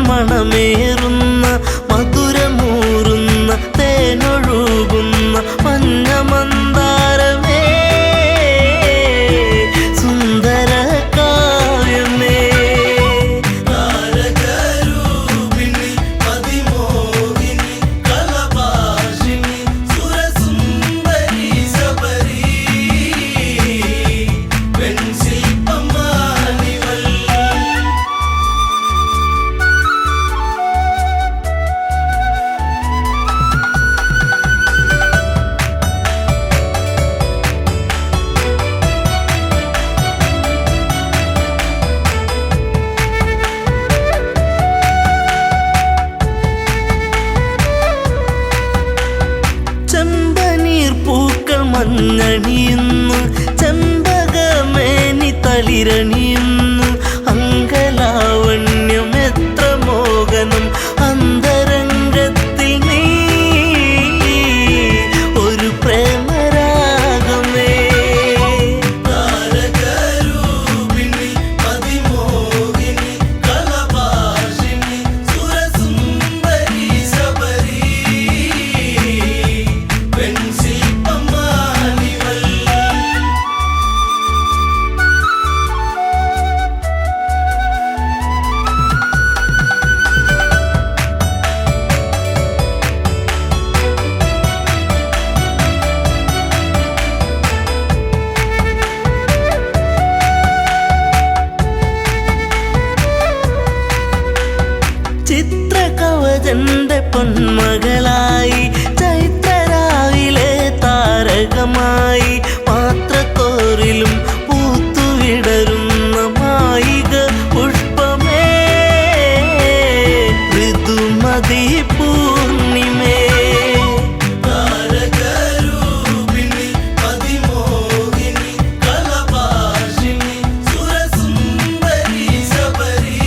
മണമേറുന്ന മധുരമൂറുന്ന തേനൊഴുകുന്ന മഞ്ഞമന്ദാരമേ സുന്ദര കാവ്യമേ താരകരൂപിണി മതിമോഹിനി കലഭാഷിണി സുരസുന്ദരി ശബരി മഞ്ഞണിയുന്നു ചെമ്പകമേനി തളിരണിയുന്നു അങ്കലാവണ്യം എത്ര മോഹനം അന്തരംഗത്തിൽ നീ ഒരു പ്രേമരാഗമേ താരകരൂപിണി മതിമോഹിനി കലഭാഷിണി സുരസുന്ദരി ശബരി ചിത്രകവചന്റെ പൊന്മകളായി ചൈത്രരാവിലെ താരകമായി പാത്രത്തോറിലും പൂത്തുവിടരുന്ന മായിക പുഷ്പമേ ഋതുമതി പൂർണിമേ താരകരൂപിണി മതിമോഹിനി കലഭാഷിണി സുരസുന്ദരി ശബരി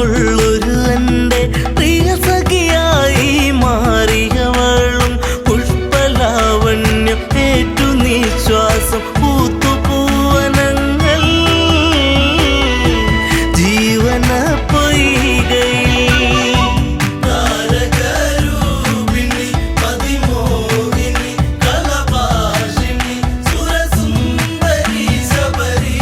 ുള്ളൊരു എൻ്റെ പ്രിയ സഖിയായി മാറിയവളും പുഷ്പലാവണ്യം ഏറ്റു നിശ്വാസം പൂത്തുപൂവനങ്ങൾ ജീവന പൊയ്കയിൽ താരകരൂപിണി മതിമോഹിനി കലഭാഷിണി സുരസുന്ദരി ശബരി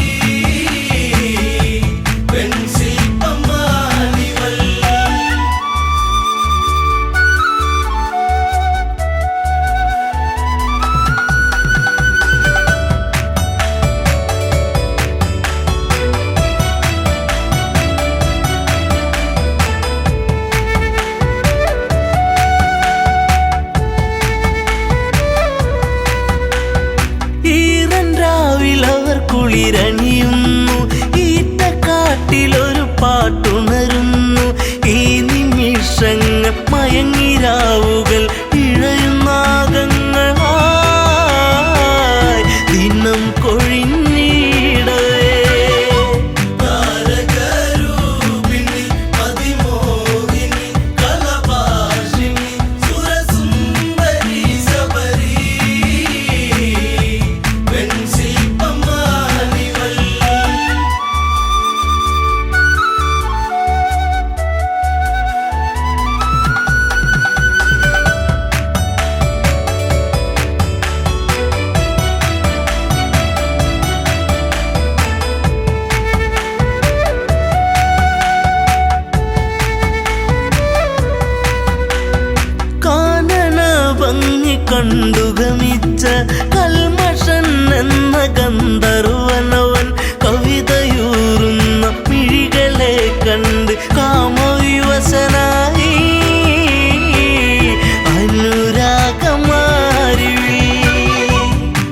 ഈറൻരാവിലവർ കുളിരണിയുന്നു ഈറ്റക്കാട്ടിലൊരു പാട്ടുണരുന്നു ഈ നിമിഷങ്ങൾ മയങ്ങിരാവുകൾ ഇഴയുന്നാഗങ്ങളായി ദിനം കൊഴിഞ്ഞിടവേ താരകരൂപിണി മതിമോഹിനി കലഭാഷിണി സുരസുന്ദരി ശബരി കണ്ടുഗമിച്ച കൽമഷൻ എന്ന ഗന്ധർവനവൻ കവിതയൂറുന്ന മിഴികളെ കണ്ട് കാമവിവശനായി അനുരാഗമാരി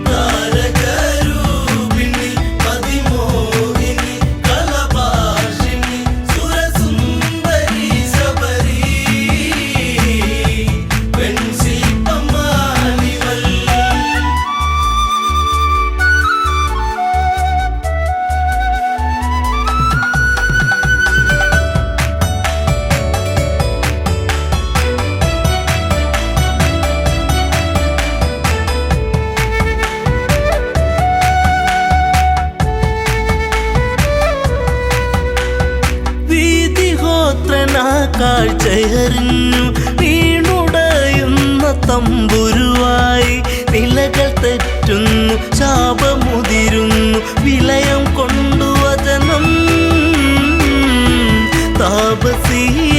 താരകരൂപിണി മതിമോഹിനി കലഭാഷിണി സുരസുന്ദരി ശബരി കാഴ്ചയറിഞ്ഞു വീണുടയുന്ന തമ്പുരുവായി നിലകൾ തെറ്റുന്നു ശാപമുതിരുന്നു വിലയം കൊണ്ടു വചനം താപസിയാകുന്നീ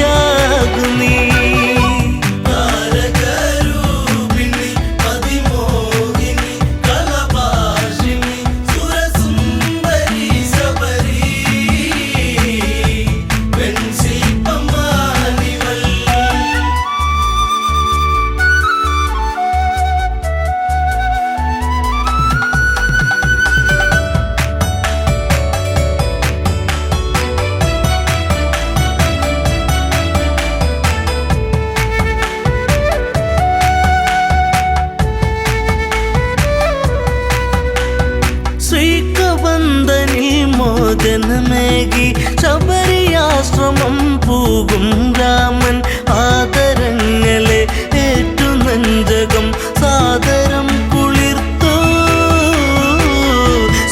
ജനമേകി ശബരിയാശ്രമം പോകും രാമൻ ആദരങ്ങളെ ഏറ്റു നെഞ്ചകം സാദരം കുളിർത്തു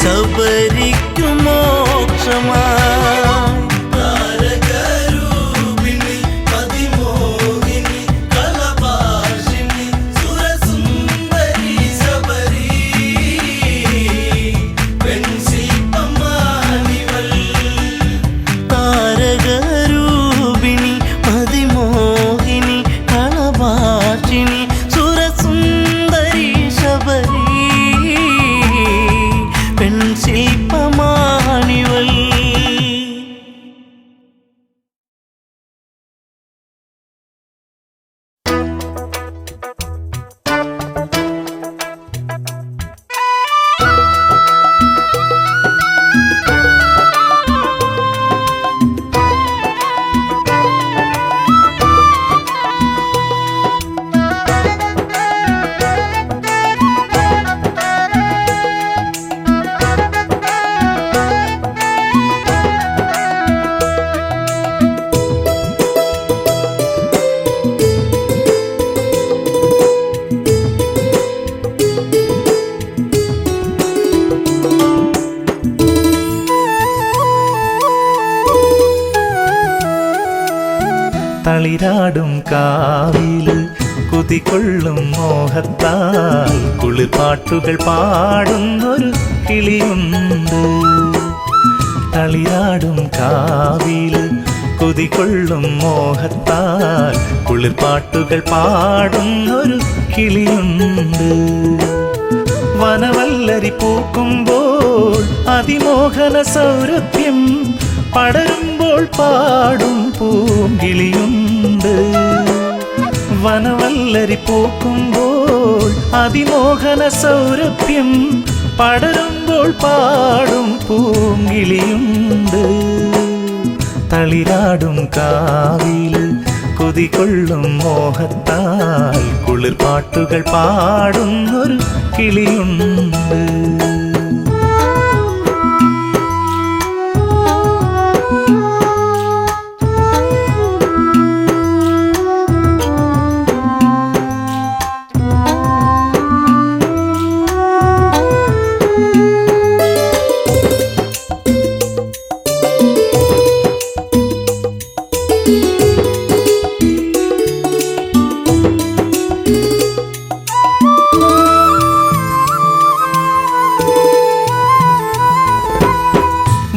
ശബരിക്കു മോക്ഷമാ തളിരാടും കാവില് കുതികൊള്ളും മോഹത്താൽ കുളിർപ്പാട്ടുകൾ പാടുന്നൊരു കിളിയുണ്ട്. തളിരാടും കാവില് കുതികൊള്ളും മോഹത്താൽ കുളിർപ്പാട്ടുകൾ പാടുന്നൊരു കിളിയുണ്ട്. വനവല്ലരി പൂക്കുമ്പോൾ അതിമോഹന സൗരഭ്യം പടരുമ്പോൾ പാടും പൂങ്കിളിയുണ്ട്. വനവല്ലരി പൂക്കുമ്പോൾ അതിമോഹന സൗരഭ്യം പടരുമ്പോൾ പാടും പൂങ്കിളിയുണ്ട്. തളിരാടും കാവില് കൊതികൊള്ളും മോഹത്താൽ കുളിർപ്പാട്ടുകൾ പാടുന്നൊരു കിളിയുണ്ട്.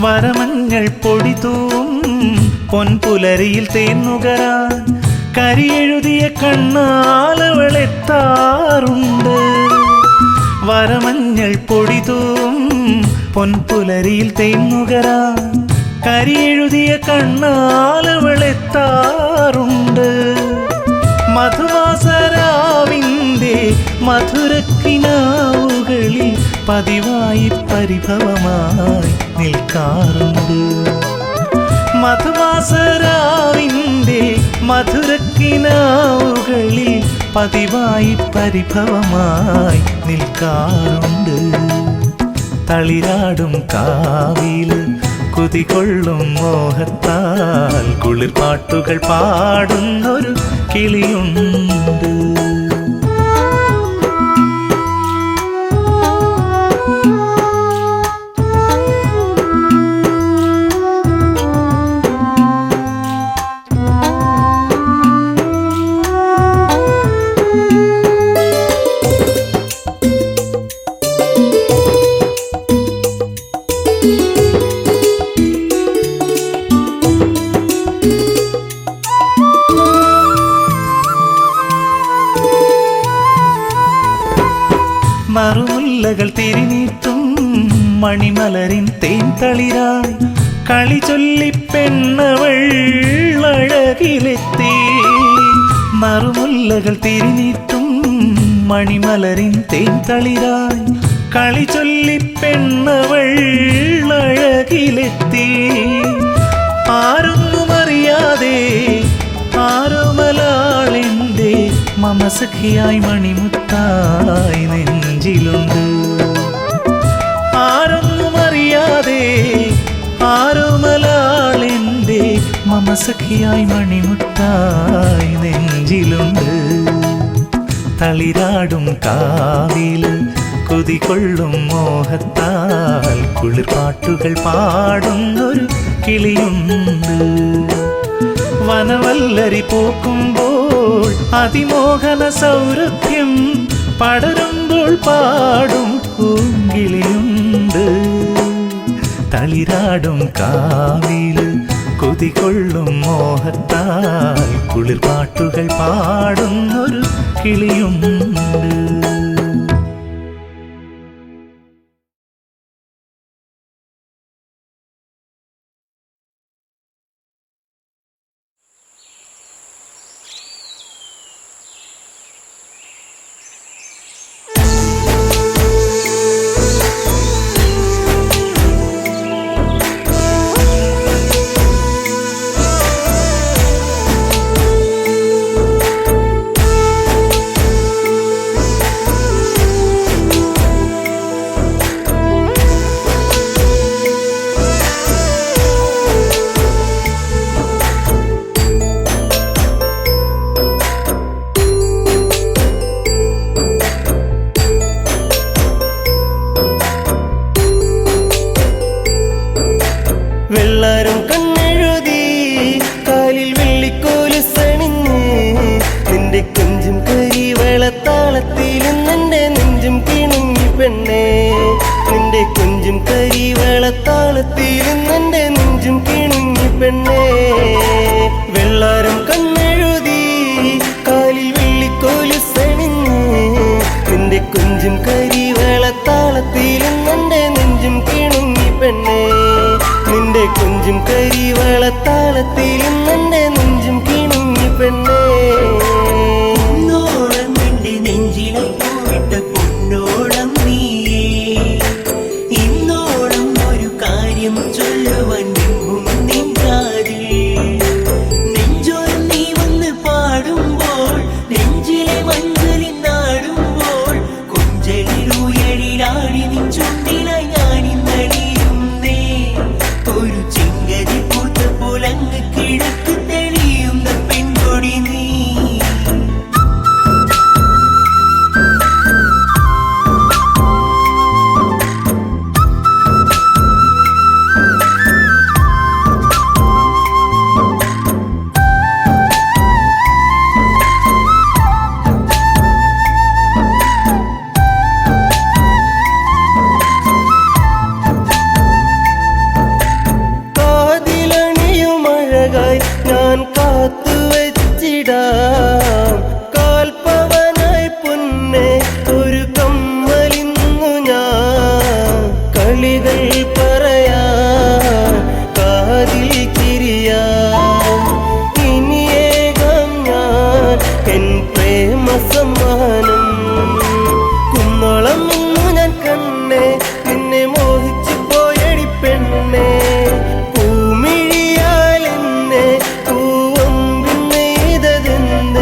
വരമഞ്ഞൾ പൊടിതൂം പൊൻപുലരിയിൽ തേന്നുകരാൻ കരിയെഴുതിയ കണ്ണാലവളെത്താറുണ്ട്. വരമഞ്ഞൾ പൊടിതൂം പൊൻപുലരിയിൽ തേന്നുകരാൻ കരിയെഴുതിയ കണ്ണാലവളെത്താറുണ്ട്. മധുവാസരാവിൻ്റെ മധുരക്കിനാവുകളിൽ പതിവായി പരിഭവമായി നിൽക്കാറുണ്ട്. മധുവാസരാവിൻ്റെ മധുരക്കിനാവുകളിൽ പതിവായി പരിഭവമായി നിൽക്കാറുണ്ട്. തളിരാടും കാവില് കുതികൊള്ളും മോഹത്താൽ കുളിർപ്പാട്ടുകൾ പാടുന്നൊരു കിളിയുണ്ട്. നറുമുല്ലകൾ തിരിനീട്ടും മണിമലരിൻ തേൻ തളിരായി കളി ചൊല്ലി പെണ്ണവൾ അഴകിലെത്തി. നറുമുല്ലകൾ തിരിനീട്ടും മണിമലരിൻ തേൻ തളിരായി കളി ചൊല്ലി പെണ്ണവൾ അഴകിലെത്തി. ആരൊന്നും അറിയാതെ ആരോമലാളെന്റെ മമസഖിയായി മണിമുത്തായി നെഞ്ചിലുണ്ട്. ആരൊന്നും അറിയാതെ ആരോമലാളെന്റെ മമസഖിയായി മണിമുത്തായി നെഞ്ചിലുണ്ട്. തളിരാടും കാവില് കൊതികൊള്ളും മോഹത്താൽ കുളിർപ്പാട്ടുകൾ പാടുന്നൊരു കിളിയുണ്ട്. വനവല്ലരി പൂക്കുമ്പോൾ അതിമോഹന സൗരഭ്യം പടരുമ്പോൾ പാടും പൂങ്കിളിയുണ്ട്. തളിരാടും കാവില് കൊതികൊള്ളും മോഹത്താൽ കുളിർപ്പാട്ടുകൾ പാടുന്നൊരു കിളിയുണ്ട്. വെള്ളാരം കണ്ണെഴുതി കാലിൽ വെള്ളിക്കോലുസണിഞ്ഞ് നിന്റെ കൊഞ്ചും കരിവളത്താളത്തിൽ നിന്റെ നെഞ്ചും കിണുങ്ങി പെണ്ണേ. നിന്റെ കൊഞ്ചും കരിവളത്താളത്തിൽ നിന്റെ നെഞ്ചും കിണുങ്ങി പെണ്ണേ. വെള്ളാരം കണ്ണെഴുതി കാലിൽ വെള്ളിക്കോലുസണിഞ്ഞ് നിന്റെ കൊഞ്ചും കരിവളത്താളത്തിൽ നിന്റെ നെഞ്ചും കിണുങ്ങി പെണ്ണേ. നിന്റെ കൊഞ്ചും കരിവളത്താളത്തിൽ നിന്റെ നെഞ്ചും കിണുങ്ങി പെണ്ണേ. പൊന്നോളം നിന്റെ നെഞ്ചിലെ പൂവിട്ട പൊന്നോളം നീയേ. ഇന്നോളം ഒരു കാര്യം ചൊല്ലുവാൻ നിന്നും നിൻ കാതിൽ. നെഞ്ചോരം നീ വന്ന് പാടുമ്പോൾ നെഞ്ചിലെ മഞ്ചലിൽ നാടുമ്പോൾ കൊഞ്ചലിലുയരിലാടി നിൻ ചുണ്ടിലായി ഞാനിന്നടിയുന്നേ. ഒരു ചിങ്കരി പൂത്ത പോലങ്ങ് കിഴക്ക് തെളിയുന്ന പെൺകൊടി നീ. കാതിലണിയുമഴകായി ഞാൻ കാത്തുവച്ചിടാം. കാൽപ്പവനായി പൊന്നെ ഒരു കമ്മലിന്നു ഞാൻ. കളികൾ പറയാൻ കാതിൽ ചിരിയാം. ഇനിയേകാം ഞാൻ എൻ പ്രേമ സമ്മാനം. കുന്നോളം ഇന്നു ഞാൻ കണ്ണേ നിന്നെ മോഹിച്ചു പോയടി പെണ്ണേ. പൂമിഴിയാൽ എന്നെ പൂവം പിന്നെയ്തതെന്തേ.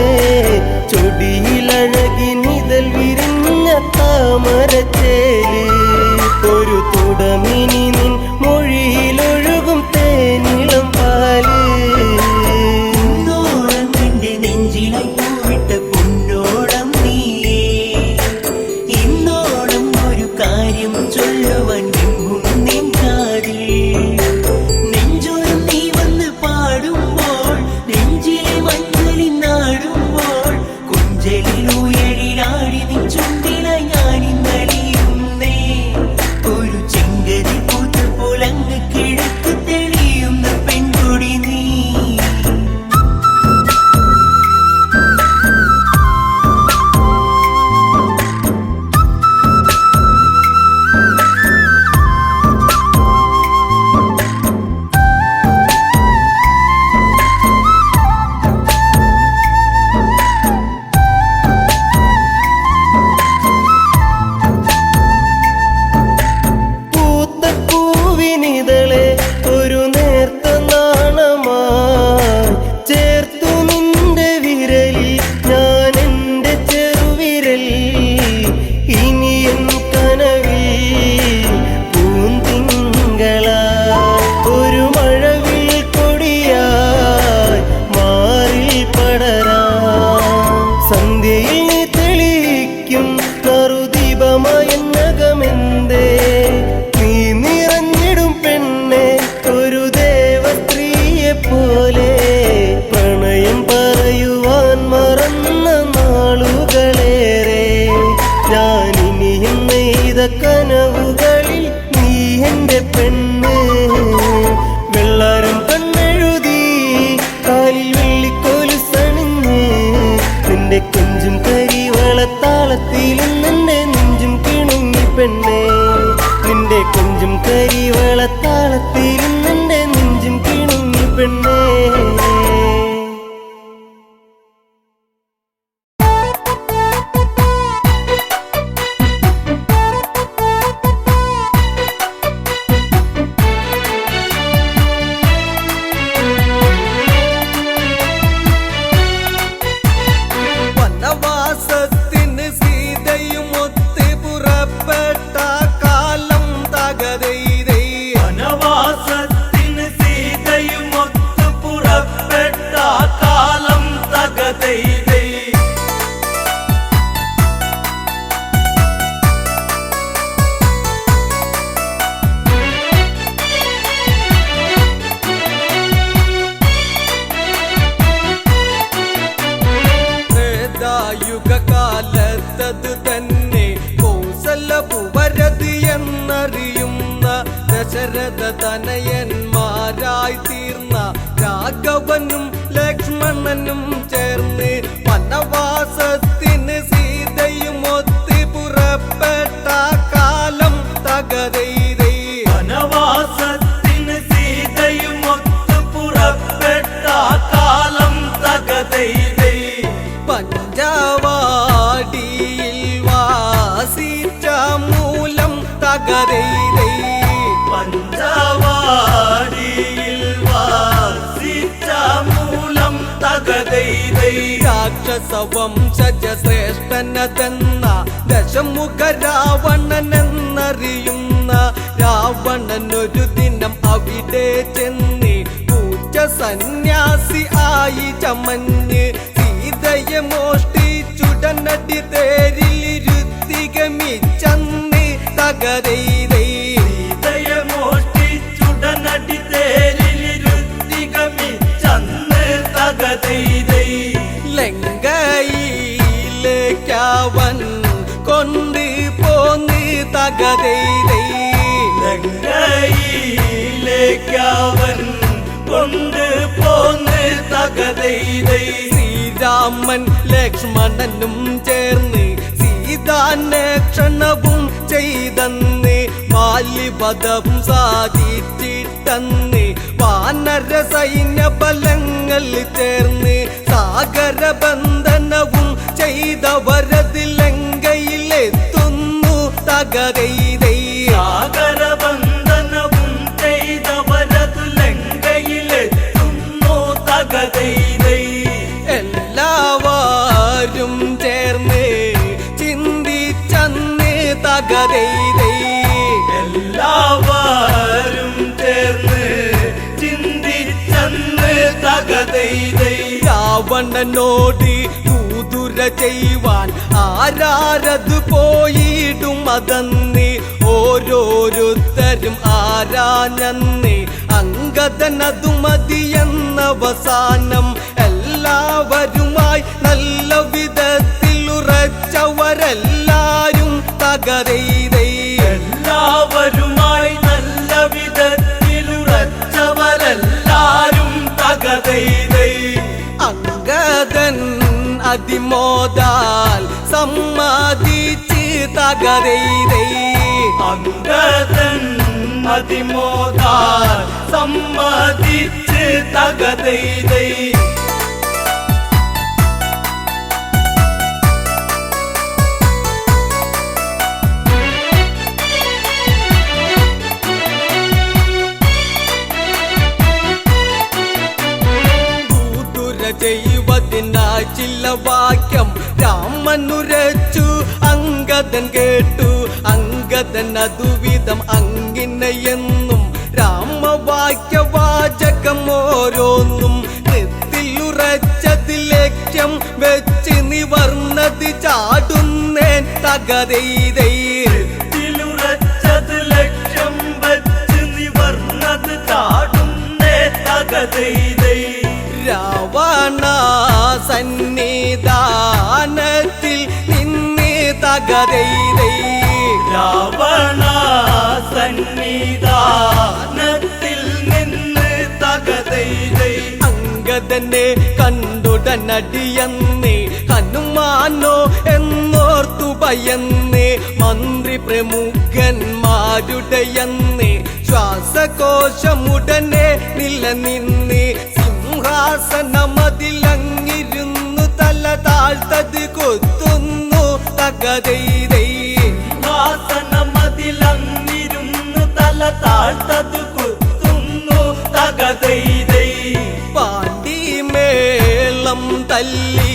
താളത്തിൽ നിന്നെ നെഞ്ചും കിണുങ്ങി പെണ്ണേ നിന്റെ കൊഞ്ചും കരിവള താളത്തിൽ നിന്റെ നെഞ്ചും കിണുങ്ങി പെണ്ണേ യുഗകാലത്തത് തന്നെ കൗസലപുവരതി എന്നറിയുന്ന ദശരഥ തനയന്മാരായി തീർന്ന രാഘവനും ലക്ഷ്മണനും ചേർന്ന് വനവാസത്തിന് സീതയും ഒത്ത് പുറപ്പെട്ട കാലം തകതൈതൈ വനവാസത്തിന് സീതയും ഒത്ത് പുറപ്പെട്ട കാലം തകതൈതൈ പഞ്ചവാടിയിൽ വാസിച്ച മൂലം തകതൈതൈ പഞ്ചവാടിയിൽ വാസിച്ച മൂലം തകതൈതൈ രാക്ഷസവംശജ ശ്രേഷ്ഠനതെന്ന ദശമുഖ രാവണനെന്നറിയുന്ന രാവണൻ ഒരു ദിനം അവിടെ ചെന്ന് പൂച്ച സന്യാസി ആയി ചമഞ്ഞ് സീതയെ മോഷ്ടിച്ചുടനടി തേരിലിരുത്തികമിച്ചന്ന് തകതൈതൈ സീതയെ മോഷ്ടിച്ചുടനടി തേരിലിരുത്തികമിച്ചന്ന് തകതൈതൈ ലങ്കയിലേക്കവൻ കൊണ്ട് പോന്ന് തകതൈതൈ ലങ്കയിലേക്കവൻ കൊണ്ട് പോന്ന് തകതൈതൈ ശ്രീരാമൻ ലക്ഷ്മണനും ചേർന്ന് സീതാന്വേഷണവും ചെയ്തന്ന് ബാല്യവധം സാധിച്ചിട്ടന്ന് വാനര സൈന്യ ബലങ്ങൾ ചേർന്ന് സാഗരബന്ധനവും ചെയ്തവരത് ലങ്കയിലെത്തുന്നു തകതൈതൈ സാഗരബന്ധനവും ചെയ്തവരത് ലങ്കയിലെത്തുന്നു തകതൈതൈ എല്ലാവരും ചേർന്ന് ചിന്തിച്ചന്ന് തകതൈതൈ എല്ലാവരും ചേർന്ന് ചിന്തിച്ചന്ന് തകതൈതൈ രാവണനോട് കൂതുര ചെയ്യുവാൻ ആരാരത് പോയിടും അതന്ന് ഓരോരുത്തരും ആരാഞ്ഞന്ന് അങ്കദനതു മതിയെന്നവസാനം എല്ലാവരുമായി നല്ല വിധത്തിൽ ഉറച്ചവരെല്ലാരും തകതൈതൈ എല്ലാവരുമായി നല്ല വിധത്തിൽ ഉറച്ചവരെല്ലാരും തകതൈതൈ അങ്കദൻ അതിമോദാൽ സമ്മതിച്ച് തകതൈതൈ അങ്കദൻ അതിമോദാൽ സമ്മതിച്ച് തകതൈതൈ ചെയ്യുവതിനായി ചില വാക്യം രാമനുരച്ചു അങ്കദൻ കേട്ടു അങ്കദൻ അതുവിധം അങ്ങിനെയെന്നും രാമവാക്യവാചകം ഓരോന്നും നെത്തിലുറച്ചത് ലക്ഷ്യം വെച്ച് നിവർന്നത് ചാടുന്നേൻ തകതൈതൈ നെത്തിലുറച്ചത് ലക്ഷ്യം വെച്ച് നിവർന്നത് ചാടുന്നേ തകതൈതൈ രാവണ സന്നിധാനത്തിൽ നിന്ന് തകതൈതൈ രാവണ സന്നിധാനത്തിൽ നിന്ന് തകതൈതൈ അങ്കദനെ കണ്ടുടനടിയന്ന് ഹനുമാനോ എന്നോർത്തു ഭയന്ന് മന്ത്രി പ്രമുഖന്മാരുടെയന്ന് ശ്വാസകോശമുടനെ നിലനിന്ന് സിംഹാസനമതിലങ്ങിരുന്നു തല താഴ്ത്തത് കൊത്തുന്നു തകതൈതൈ സിംഹാസനമതിലങ്ങിരുന്നു തല താഴ്ത്തത് കുത്തുന്നു തകതൈതൈ പാണ്ടിമേളം തല്ലി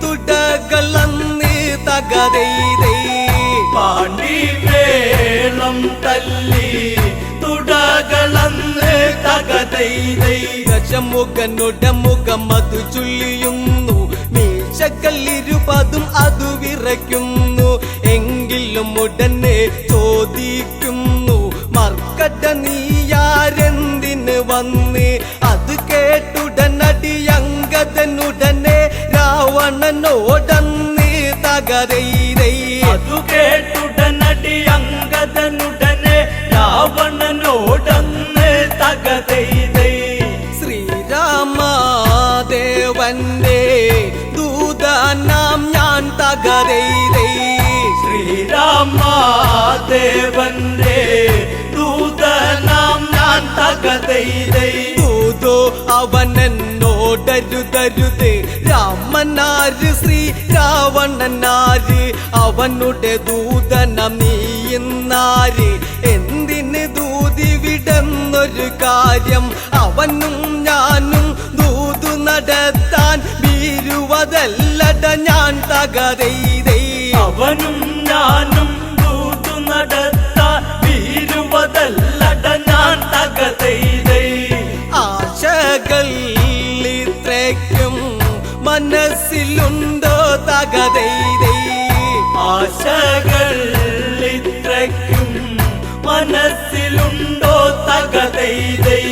തുടകളന്ന് തകതൈതൈ പാണ്ടിമേളം തല്ലി തുടകളന്ന് തകതൈതൈ ദശമുഖനുടെ മുഖം അതു ചൊല്ലിയുന്നു മീശക്കല്ലിരുപതും അതു വിറയ്ക്കുന്നു എങ്കിലും ഉടനെ ചോദിക്കുന്നു മർക്കട നീയാരെന്തിന് വന്ന് അത് കേട്ടുടനടി അങ്കദനുടനെ രാവണനോടന്ന് തകതൈതൈ അതു കേട്ടുടനടി അങ്കദനുടനെ രാവണനോടന്ന് തകതൈതൈ ശ്രീരാമദേവന്റെ ദൂതനാം ഞാൻ തകതൈതൈ ശ്രീരാമദേവന്റെ ദൂതനാം ഞാൻ തകതൈതൈ ദൂതോ അവനെന്നോടരുതരുത് രാമനാര് ശ്രീ രാവണനാര് അവനുടെ ദൂതനം നീയുന്നാര് എന്തിന് ദൂതി വിടുന്നൊരു കാര്യം അവനും ഞാനും ദൂതു നടത്താൻ വീരുവതല്ലട ഞാൻ തകതൈതൈ അവനും ഞാനും ദൂതു നടത്താൻ വീരുവതല്ലട ഞാൻ തകതൈതൈ ആശകൾ ഇത്രയ്ക്കും മനസ്സിലുണ്ടോ തകതൈതൈ ആശകൾ ഇത്രയ്ക്കും മനസ്സിലുണ്ടോ തകതൈതൈ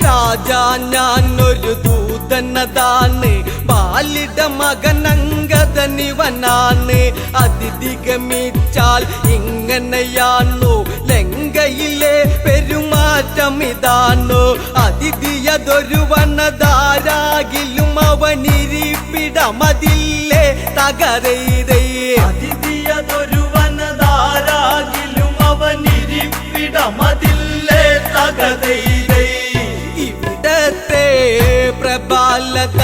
രാജാ ഞാനൊരു ദൂതനതാണ് ബാലിട മകനങ്കദനിവനാണ് അതിഥിഗമിച്ചാൽ ഇങ്ങനെയാണു ലങ്കയിലെ പെരുമാറ്റം ഇതാണു അതിഥിയതൊരു വനതാരാകിലും അവനിരിപ്പിടമതില്ലേ തകരൈതൈ അതിഥിയതൊരു വനതാരാകിലും അവനിരിപ്പിടമതില്ലേ തകതൈതൈ ഇവിടത്തെ പ്രബലത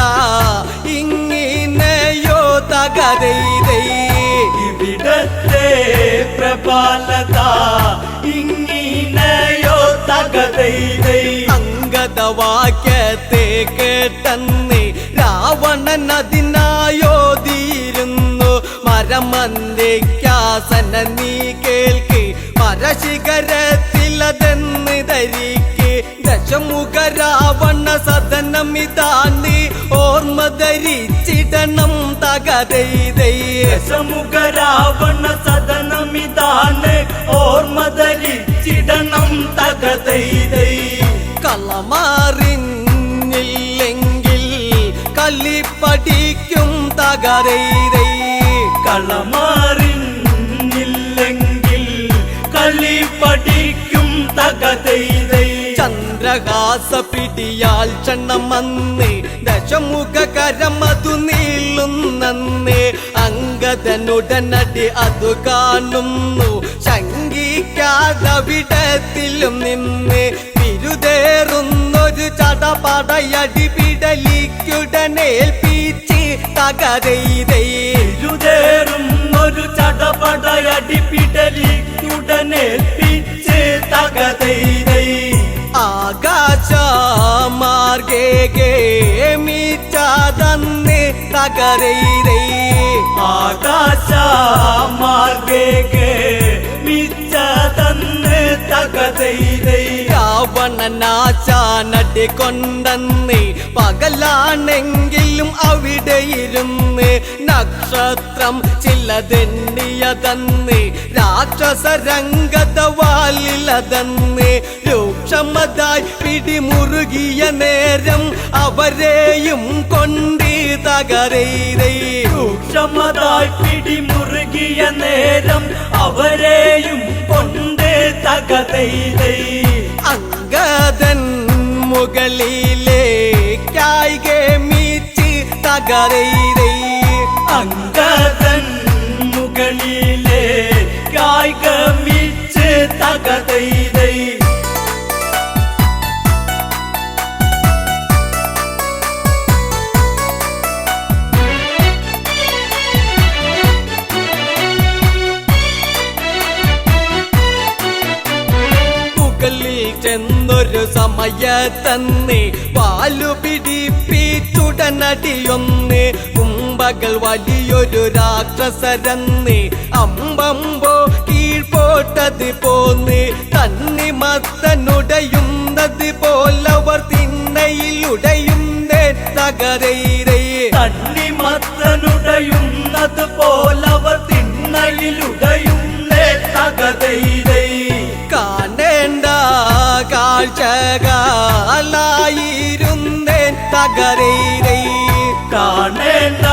ഇങ്ങനെയോ തകതൈതൈ ഇവിടത്തെ പ്രബലത ഇങ്ങനെയോ തകതൈതൈ അങ്കദവാക്യത്തെ കേട്ടെന്ന് രാവണൻ അതിനായോതിയിരുന്നു മരമന്ദിക്കാസന നീ കേൾക്ക് മരശിഖരത്തിലതെന്ന് ധരിക്ക് ദശമുഖ രാവണ സദനമിതാണ് ഓർമ്മ ധരിച്ചിടണം തകതൈതൈ ദശമുഖ രാവണ സദനമിതാണ് ഓർമ്മ ധരിച്ചിടണം തകതൈതൈ കളമാറിഞ്ഞില്ലെങ്കിൽ കലിപ്പടിക്കും തകരൈതൈ കളമാറിഞ്ഞില്ലെങ്കിൽ കളി പഠിക്കും തകതൈതൈ ചന്ദ്രഹാസ പിടിയാൽ ക്ഷണമന്ന് ദശമുഖ കരമതു നീളുന്നന്ന് അങ്കദനുടനടി അതു കാണുന്നു ശങ്കിക്കാതവിടത്തിലും നിന്ന് വിരുതേറുന്നൊരു ചടപടയടി പിടലിക്കുടനേൽപ്പിച്ച് തകതൈതൈ ഇരുതേറുന്നൊരു ചടപടയടി പിടലിക്കുടനേൽപ്പിച്ച് തകതൈതൈ ആകാശമാർഗേ മിച്ചാതന്ന് തകരൈതൈ ആകാശമാർഗേ മിച്ചതന്ന് തകതൈതൈ രാവണനാശാനടി കൊണ്ടെന്ന് പകലാണെങ്കിലും അവിടെ ഇരുന്ന് നക്ഷത്രം ചിലതെണ്ണിയതന്ന് രാക്ഷസരംഗതവാലിലതന്ന് രൂക്ഷമതായി പിടിമുറുകിയ നേരം അവരെയും കൊണ്ട് തകരൈതൈ രൂക്ഷമതായി പിടിമുറുകിയ നേരം അവരെയും കൊണ്ട് തകതൈതൈ അങ്കദൻ മുകളിലേക്കായി ഗമിച്ച് തകരൈരൈ അങ്കദൻ മുകളിലേക്കായി ഗമിച്ച് തകതൈതൈ ചെന്നൊരു സമയത്തന്നെ പാലു പിടിപ്പിച്ചുടനടിയൊന്ന് കുമ്പകൾ വലിയൊരു രാക്ഷസരന്ന് അമ്പമ്പോ കീഴ്പോട്ടത് പോന്ന് തന്നിമത്തനുടയുന്നത് പോലവർ തിണ്ണയിലുടയുന്നേ തകരൈരേ തന്നിമത്തനുടയുന്നത് പോലവർ തിണ്ണയിലുടയുന്നേ തകതൈതൈ കാണേണ്ട കാഴ്ചകളായിരുന്നേൻ തകരൈരൈ കാണേണ്ട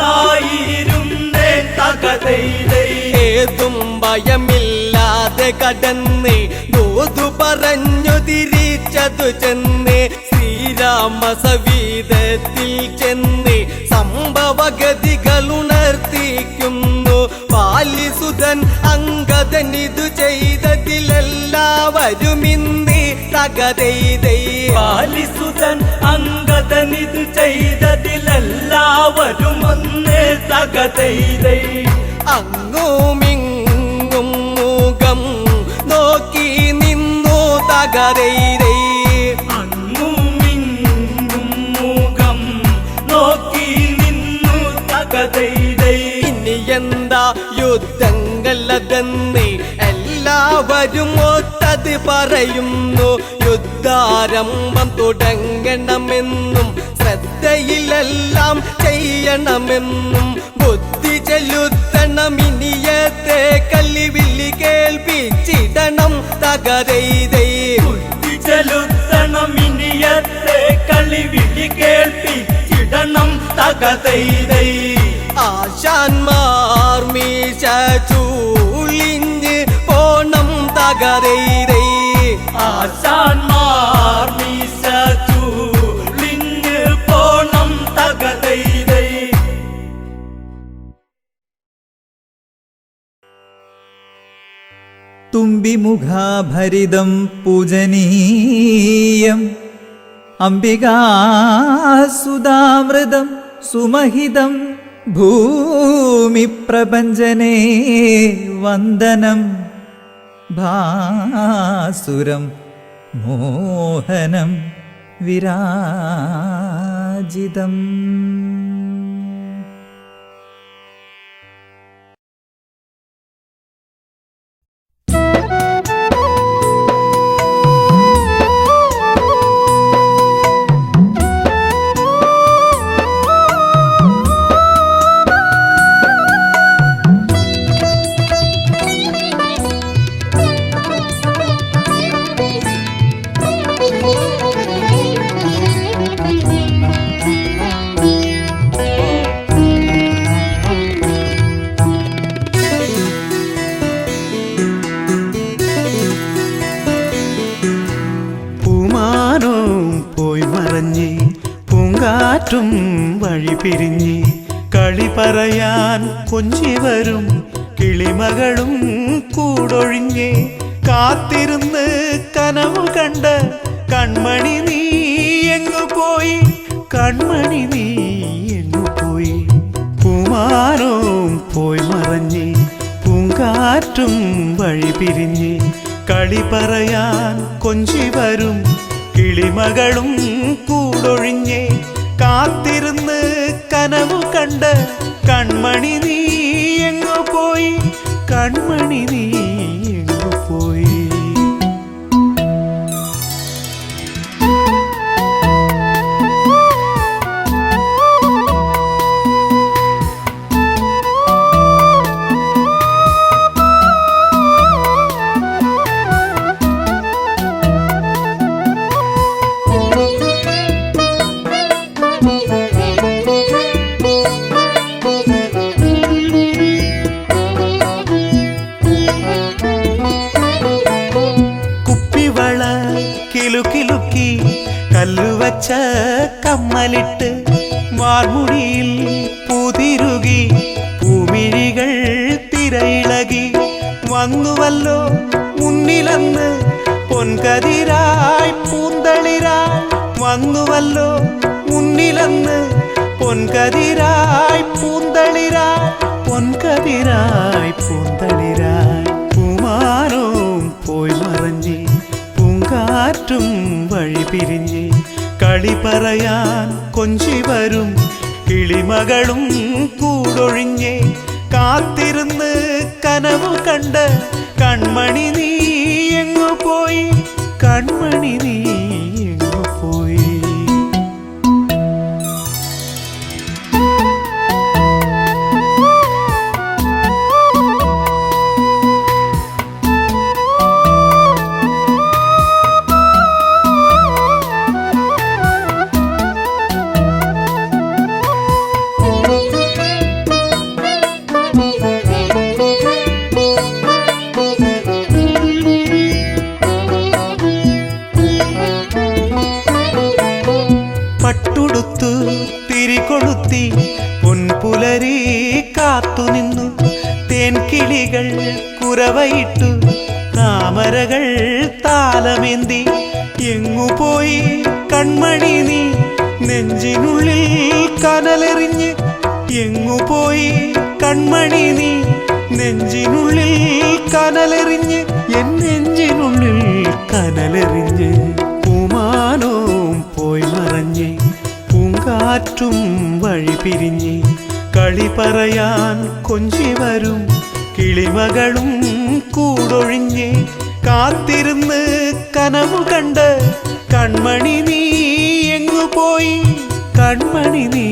കാഴ്ചകളായിരുന്നേ തകതൈതൈ ഏതും ഭയമില്ലാതെ കടന്ന് ദൂതു പറഞ്ഞു തിരിച്ചതു ചെന്ന് ശ്രീരാമ സവീതത്തിൽ ചെന്ന് സംഭവഗതികൾ ഉണർത്തിക്കുന്നു പാലിസുതൻ അങ്കദൻ ഇതു ചെയ്തതിലെല്ലാവരും ഇന്ന് തകതൈതൈ പാലിസുതൻ അങ്കദൻ ഇത് ചെയ്തതിലെല്ലാവരും ഒന്ന് തകതൈതൈ അങ്ങുമിങ്ങും മുഖം നോക്കി നിന്നു തകരൈരൈ അങ്ങുമിങ്ങും മുഖം നോക്കി നിന്നു തകതൈതൈ ഇനി എന്താ യുദ്ധങ്ങളതെന്ന് എല്ലാവരും ഒത്തത് പറയുന്നു യുദ്ധാരംഭം തുടങ്ങണമെന്നും ശ്രദ്ധയിലെല്ലാം ചെയ്യണമെന്നും ബുദ്ധി ചെലുത്തണം ഇനിയത്തെ കല്ലിവില്ലി കേൾപ്പിച്ചിടണം തകരൈതൈ ബുദ്ധി ചെലുത്തണം ഇനിയത്തെ കളിവിളി കേൾപ്പിച്ചിടണം തകതൈതൈ ആശാന്മാർ മീശ ചൂളിഞ്ഞ് പോണം തകരൈരൈ ആശാന്മാർ മീശ ചൂളിഞ്ഞ് പോണം തകതൈതൈ തുമ്പിമുഖാഭരിതം പൂജനീയം അംബികാസുതാമൃതം സുമഹിതം ഭൂമിപ്രപഞ്ചനേ വന്ദനം ഭാസുരം മോഹനം വിരാജിതം. പൂങ്കാറ്റും വഴി പിരിഞ്ഞ് കളി പറയാൻ കൊഞ്ചി വരും കിളിമകളും കൂടൊഴിഞ്ഞ് കാത്തിരുന്ന് കനവ് കണ്ട കൺമണി നീ എങ്ങു പോയി, കൺമണി നീ എങ്ങു പോയി. പൂമാനവും പോയി മറഞ്ഞ് പൂങ്കാറ്റും വഴി പിരിഞ്ഞ് കളി പറയാൻ കൊഞ്ചി വരും കിളിമകളും കൂടൊഴിഞ്ഞ് കാത്തിരുന്ന് കനവു കണ്ട കൺമണി നീ എങ്ങു പോയി, കൺമണി നീ എങ്ങു പോയി. പച്ച കമ്മലിട്ട് വാർമുടിയിൽ പുതിരുകി പൂമിഴികൾ തിരയിളകി വന്നുവല്ലോ മുന്നിലന്ന് പൊൻകതിരായി പൂന്തളിരായി വന്നുവല്ലോ മുന്നിലന്ന് പൊൻകതിരായി പൂന്തളിരായി പൊൻകതിരായി പൂന്തളിരായി പൂമാനവും പോയി മറഞ്ഞ് പൂങ്കാറ്റും വഴി പിരിഞ്ഞ് കളി പറയാൻ കൊഞ്ചി വരും കിളിമകളും കൂടൊഴിഞ്ഞ് കാത്തിരുന്ന് കനവു കണ്ട് കൺമണി നീ എങ്ങു പോയി കൺമണി നീ എങ്ങു പോയി പട്ടുടുത്തു തിരികൊളുത്തി പൊൻപുലരി കാത്തുനിന്നു തേൻകിളികൾ കുരവയിട്ടു താമരകൾ താലമേന്തി എങ്ങുപോയി കൺമണി നീ നെഞ്ചിനുള്ളിൽ കനലെറിഞ്ഞ് എങ്ങുപോയി കൺമണി നീ നെഞ്ചിനുള്ളിൽ കനലെറിഞ്ഞ് എൻ നെഞ്ചിനുള്ളിൽ കനലെറിഞ്ഞ് പൂമാനവും പോയി മറഞ്ഞ് പൂങ്കാറ്റും വഴി പിരിഞ്ഞ് കളി പറയാൻ കൊഞ്ചി വരും കിളിമകളും കൂടൊഴിഞ്ഞ് കാത്തിരുന്ന് കനവു കണ്ട് കൺമണി നീ എങ്ങു പോയി കൺമണി നീ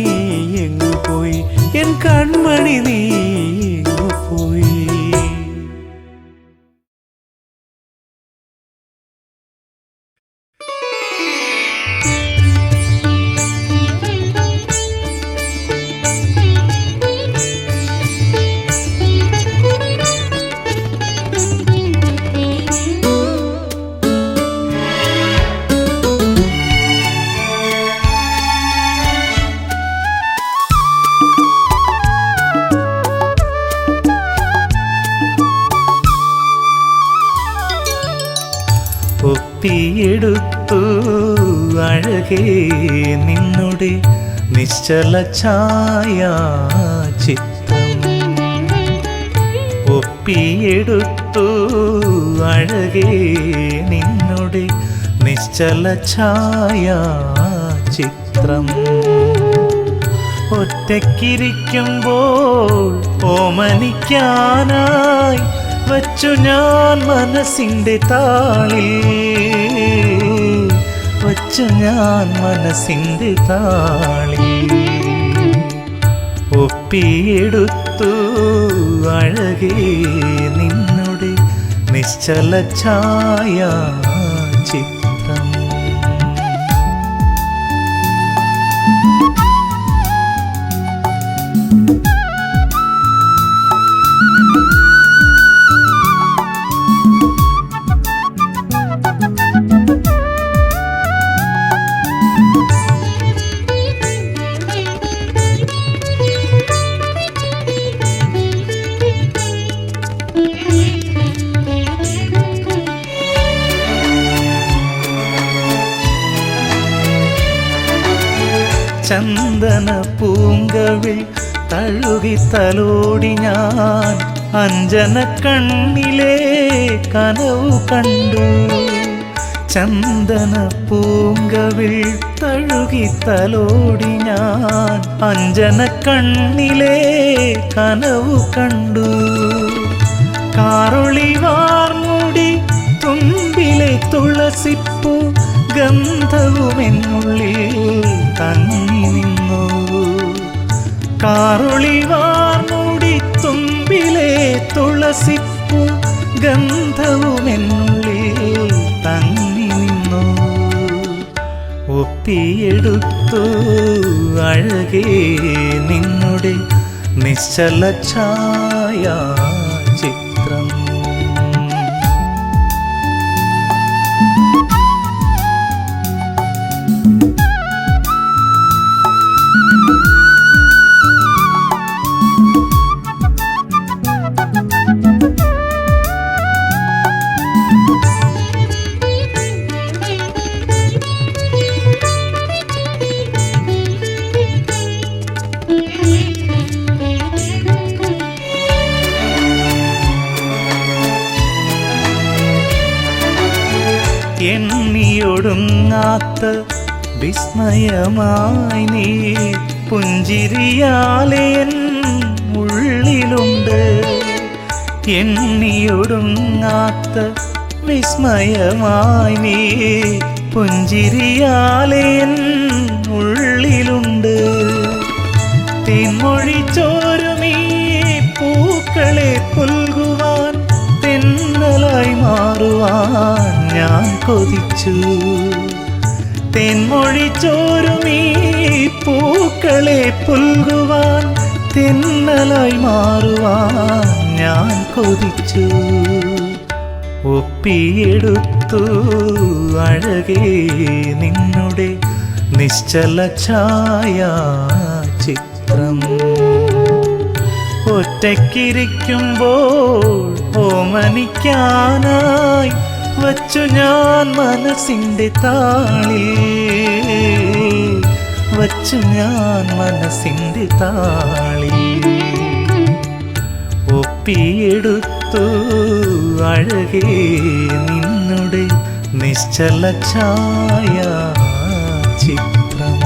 എങ്ങു പോയി എൻ കൺമണി നീ എങ്ങു പോയി ഒപ്പിയെടുത്തു അഴകേ നിന്നുടെ നിശ്ചല ഛായ ചിത്രം ഒപ്പിയെടുത്തു അഴകേ നിന്നുടെ നിശ്ചല ഛായ ചിത്രം ഒറ്റയ്ക്കിരിക്കുമ്പോൾ ഓമനിക്കാനായി വച്ചു ഞാൻ മനസ്സിൻ്റെ താളിൽ വച്ചു ഞാൻ മനസ്സിൻ്റെ താളിൽ ഒപ്പിയെടുത്തു അഴകേ നിന്നുടെ നിശ്ചല ഛായ ചിത്രം ചന്ദന പൂങ്കവിൽ തഴുകി തലോടി ഞാൻ അഞ്ജന കണ്ണിലെ കനവു കണ്ടു ചന്ദന പൂങ്കവിൽ തഴുകി തലോടി ഞാൻ അഞ്ജന കണ്ണിലെ കനവു കണ്ടു കാറൊളി വാർമുടി തുമ്പിലെ തുളസിപ്പൂ ഗന്ധവുമെന്നുള്ളിൽ തങ്ങി നിന്നു കാറൊളി വാർമുടി തുമ്പിലെ തുളസിപ്പൂ ഗന്ധവുമെന്നുള്ളിൽ തങ്ങി നിന്നു ഒപ്പിയെടുത്തു അഴകേ നിന്നുടെ നിശ്ചല ഛായ ചിത്രം എണ്ണിയൊടുങ്ങാത്ത വിസ്മയമായി നീ പുഞ്ചിരിയാലെ എൻ ഉള്ളിലുണ്ട്. എണ്ണിയൊടുങ്ങാത്ത വിസ്മയമായി നീ പുഞ്ചിരിയാലെ എൻ ഉള്ളിലുണ്ട്. തേൻമൊഴി ചോരുമീ പൂക്കളെ പുൽകുവാൻ തെന്നലായി മാറുവാൻ ഞാൻ കൊതിച്ചു. തേൻമൊഴി ചോരുമീ പൂക്കളെ പുൽകുവാൻ തെന്നലായി മാറുവാൻ ഞാൻ കൊതിച്ചു. ഒപ്പിയെടുത്തു അഴകേ നിന്നുടെ നിശ്ചല ഛായ ചിത്രം. ഒറ്റയ്ക്കിരിക്കുമ്പോൾ ഓമനിക്കാനായി വച്ചു ഞാൻ മനസ്സിൻ്റെ താളിൽ, വച്ചു ഞാൻ മനസ്സിൻ്റെ താളിൽ. ഒപ്പിയെടുത്തു അഴകേ നിന്നുടെ നിശ്ചല ഛായ ചിത്രം.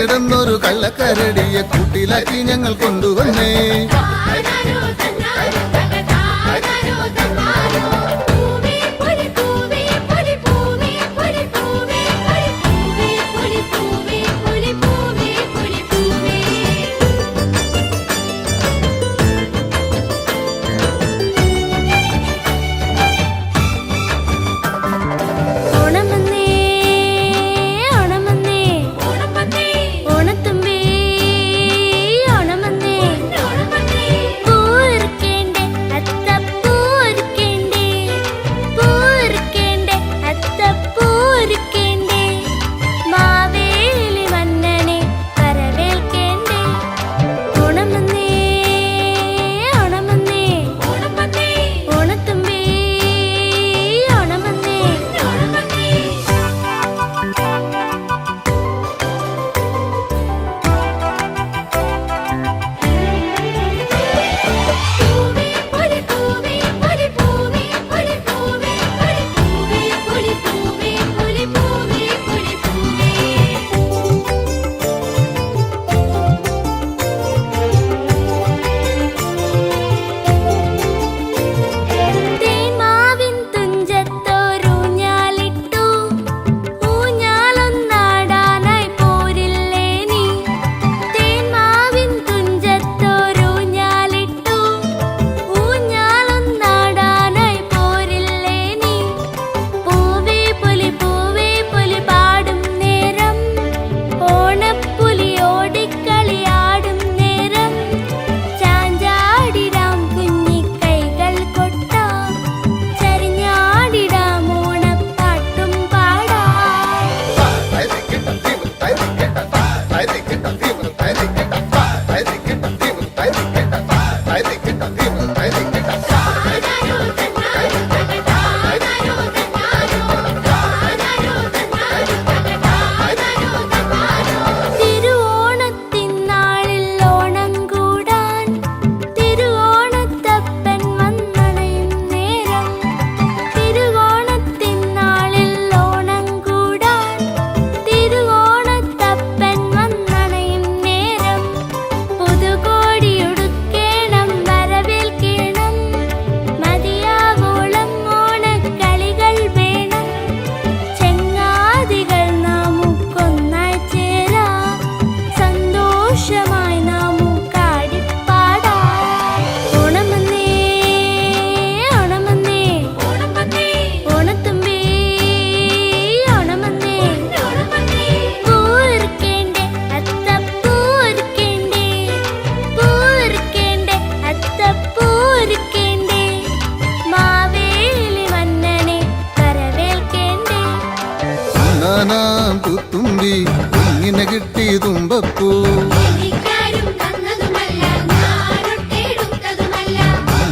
കിടന്നൊരു കള്ളക്കരടിയെ കൂട്ടിലാക്കി ഞങ്ങൾ കൊണ്ടുവന്നേ.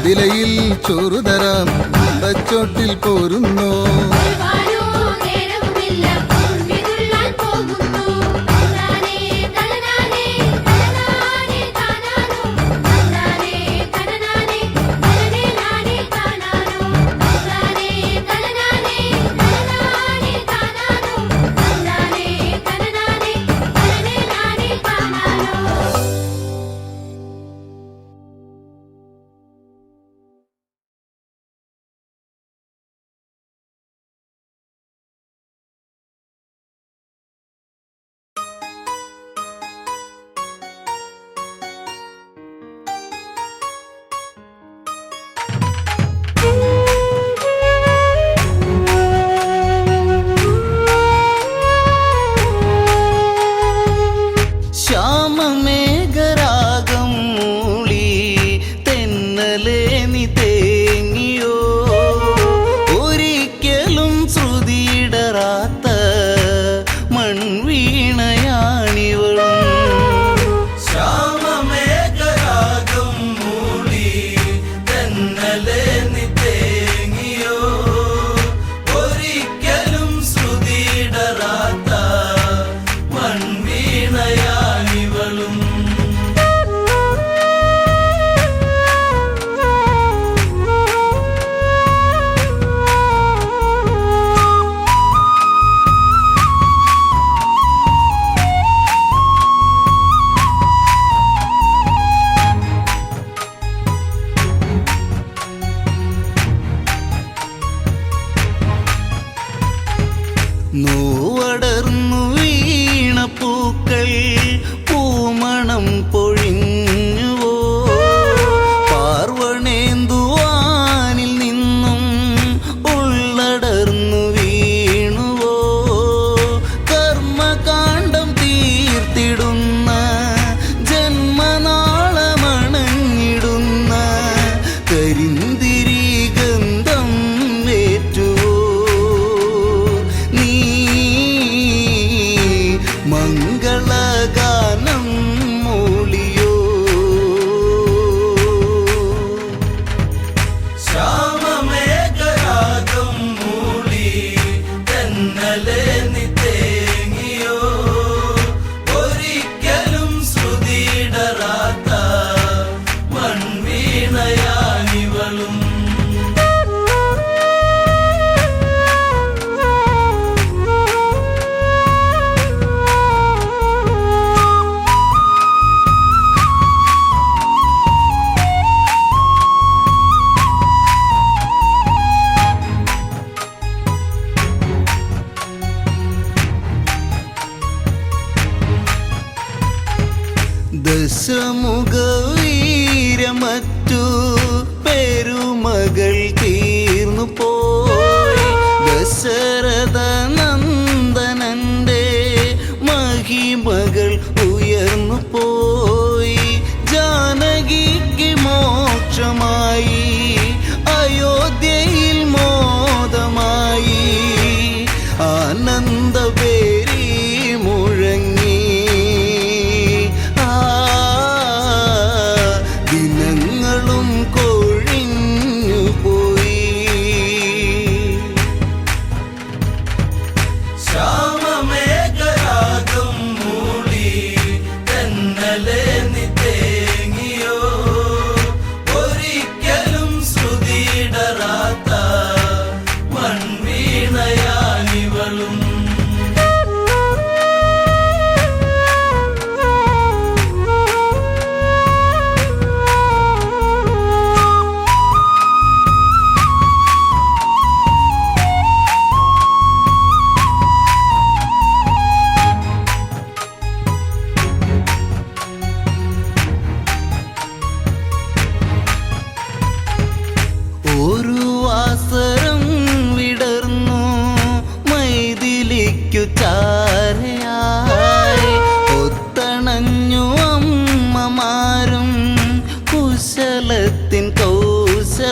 വിലയിൽ ചോറു തരാം അമ്പച്ചോട്ടിൽ പോരുന്നോ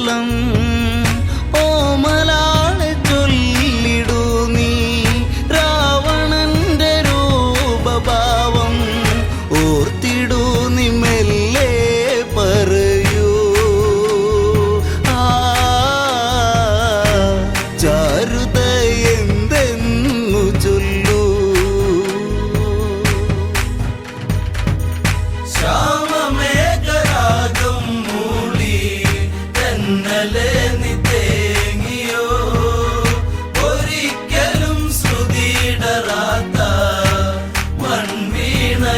കുശലം ഓമലാളെ ചൊല്ലിടൂ നീ രാവണന്റെ രൂപഭാവം ഓർത്തിടൂ നീ മെല്ലെ പറയൂ ചാരുത എന്തെന്നു ചൊല്ലൂ ശ്യാമമേഘരാഗം മൂളി തെന്നലെ നീ തേങ്ങിയോ ഒരിക്കലും ശ്രുതിയിടറാത്ത മൺവീണയാനിവളും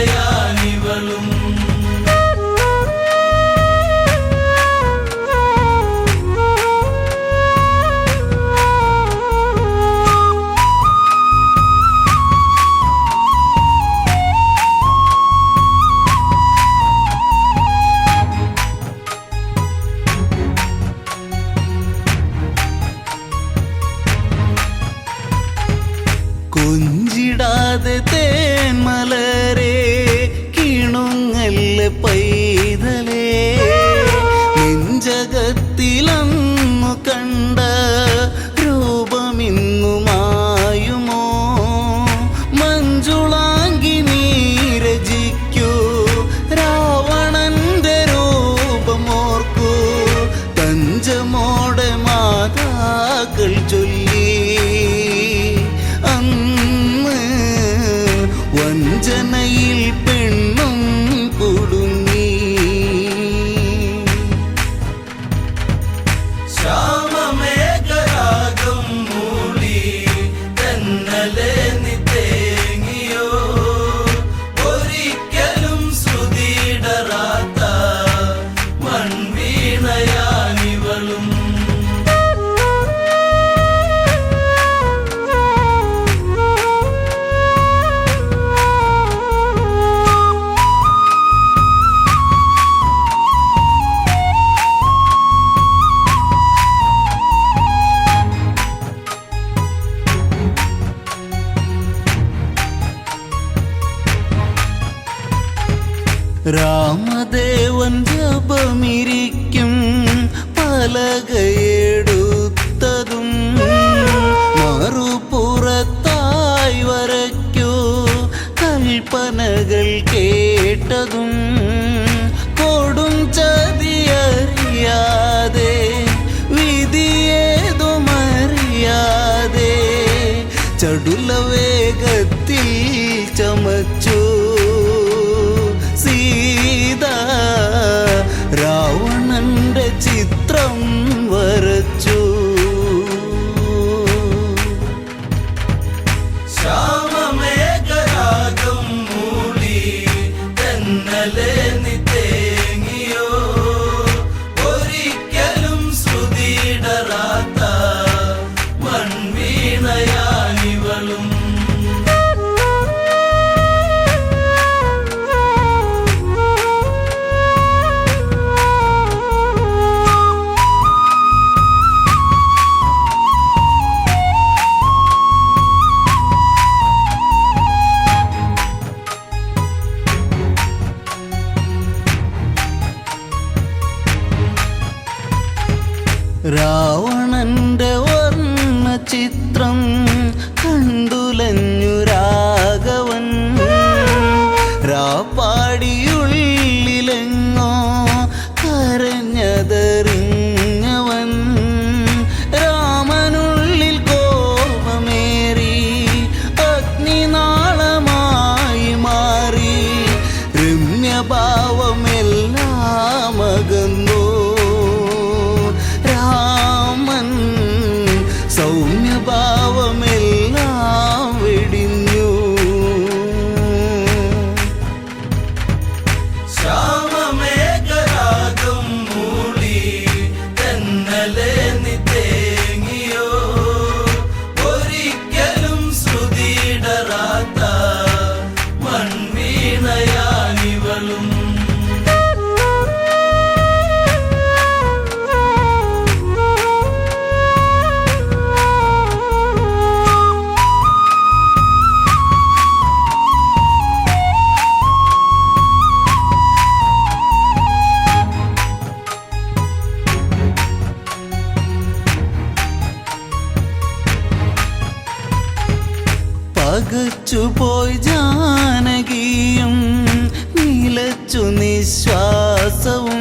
കൊഞ്ചിടാതെ തേന്മലരെ കിണുങ്ങല്ല പൈതലേ നെഞ്ചകത്തിലന്നു കണ്ട രൂപമിന്നു മായുമോ മഞ്ജുളാങ്കി നീരജിക്കൂ രാവണന്റെ രൂപമോർക്കൂ തഞ്ചമോടെ മാതാക്കൾ ചൊല്ലി അന്ന് വഞ്ചനയിൽ പെണ്ണും കുടുങ്ങി ശ്യാമമേഘരാഗം മൂളി തെന്നലെ നീ തേങ്ങിയോ ഒരിക്കലും ശ്രുതിയിടറാത്ത മൺവീണയാനിവളും രാമദേവൻ ജപമിരിക്കും പലകയെടുത്തതും മറുപുറത്തായി വരയ്ക്കൂ കൽപ്പനകൾ കേട്ടതും കൊടും ചതിയറിയാതെ വിധിയേതുമറിയാതെ ചടുല വേഗത്തിൽ ചമച്ചു സീത രാവണന്റെ ചിത്രം വരച്ചു ശ്യാമമേഘരാഗം മൂളി തെന്നലെ നീ തേങ്ങിയോ ഒരിക്കലും ശ്രുതിയിടറാത്ത മൺവീണയാനിവളും രാവണന്റെ വർണ്ണ ചിത്രം കണ്ടുലഞ്ഞു രാഘവൻ രാപ്പാടിയുള്ളിലെങ്ങോ കരഞ്ഞതറിഞ്ഞവൻ രാമനുള്ളിൽ കോപമേറി അഗ്നിനാളമായി മാറി രമ്യഭാവമെല്ലാം അകന്നു രാമൻ സൗമ്യഭാവമെല്ലാം വെടിഞ്ഞു പകച്ചുപോയി ജാനകിയും നിലച്ചു നിശ്വാസവും